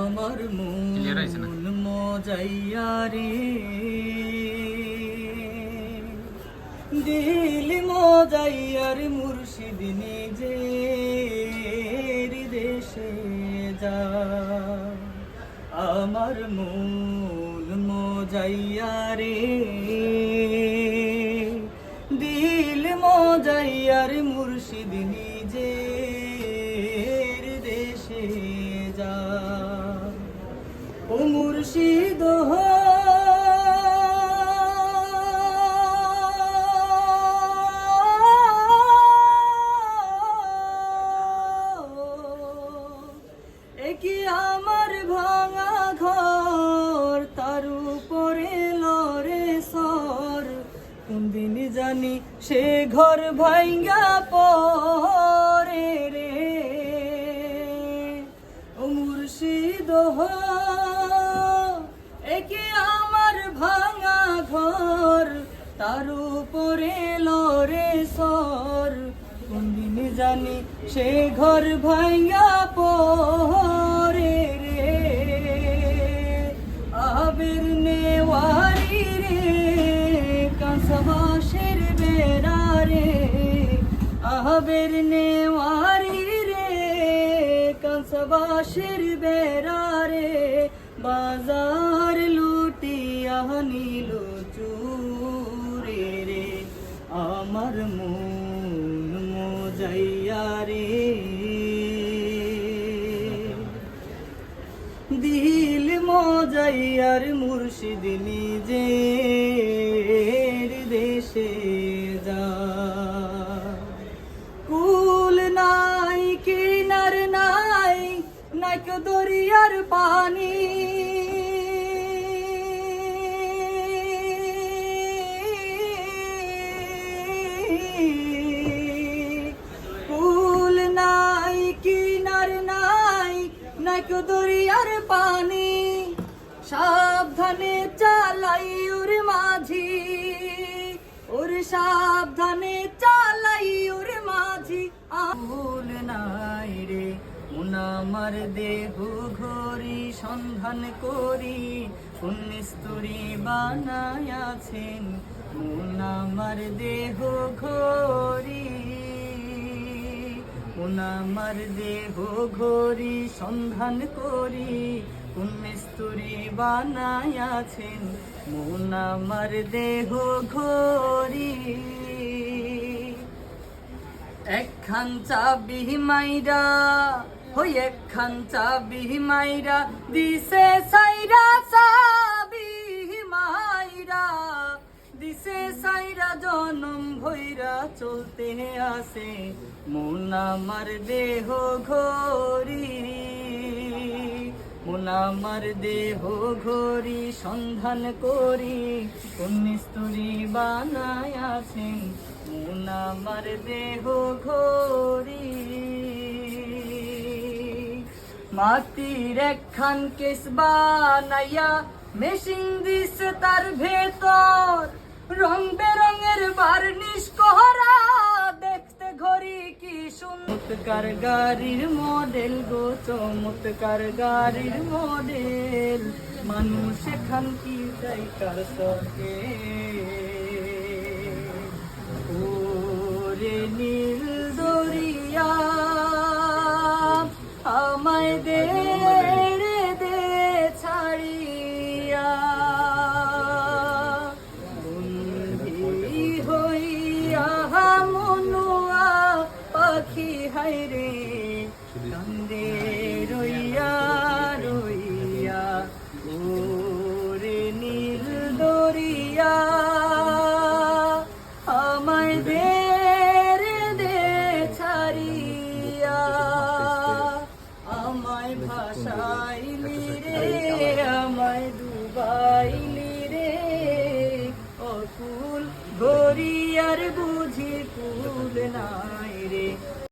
আমার মন মজাইয়া রে, দিল মজাইয়ার মুর্শিদ নিজের দেশে যা। আমার মন মজাইয়া রে, দিল মজাইয়ার মুর্শিদ নিজের দেশে যা। ও মুর্শিদ কি আমার ভাঙা ঘর, তার উপরে লরে সর, কোন দিন জানি সে ঘর ভাঙ্গা পরে রে। ও মুর্শিদ কি আমার ভাঙা ঘর, তার উপরে লরে সর, কোন দিন জানি সে ঘর ভাঙ্গা পরে রে। আবির নেওয়ারি রে, কাঁসাবাসের বেড়া রে, আবির নেওয়ারি রে, কাঁসাবাসের বেড়া রে, বাজার লুটিয়া নিল চুরে রে। আমার মন মজাইয়া রে, দিল মজাইয়ার মুর্শিদ নিজের দেশে যা। কুল নাই কিনার নাই, নাক দরিয়ার পানি, কুল নাই কিনার নাই, নাক দরিয়ার পানি, সাবধানে চালাই ওর মাঝি, ওর সাবধানে চালাই ওর মাঝি। আকুল নাই রে মন আমার দেহ ঘড়ি, সন্ধান করি কোন মিস্তুরি বানায়াছেন মন আমার দেহ ঘড়ি, মন আমার দেহ ঘড়ি সন্ধান করি কোন মিস্তুরি বানায়াছেন মন আমার দেহ ঘড়ি। একখান চাবি মাইরা হই, একখান চাবি মাইরা দিছে সাইরা, চাবি মাইরা দিছে সাইরা, জনম ভৈরা চলতে আসে মন আমার দেহ ঘড়ি, মন আমার দেহ ঘড়ি সন্ধান করি কোন মিস্তুরি বানায়াছেন মন আমার দেহ ঘড়ি। মাটির একখান কেস বানাইয়া মেশিন দিছে তার ভেতর, রং বেরঙের বার্নিশ করা, দেখতে ঘড়ি কি চমৎকার গাড়ির মডেল গো, চমৎকার গাড়ির মডেল, মানুষ এখান কি যাই কার সকে। ওরে নীল দরিয়া আমায় দে দে ছাড়িয়া, বন্ধি হইয়া মনুয়া পাখি হাইরে, কান্দে রইয়া রইয়া। ওরে নীল দরিয়া আমায় দে ছাড়িয়া, আমায় ভাসাইলি রে, আমায় ডুবাইলি রে, অকুল গড়িয়ার বুঝি কুল না।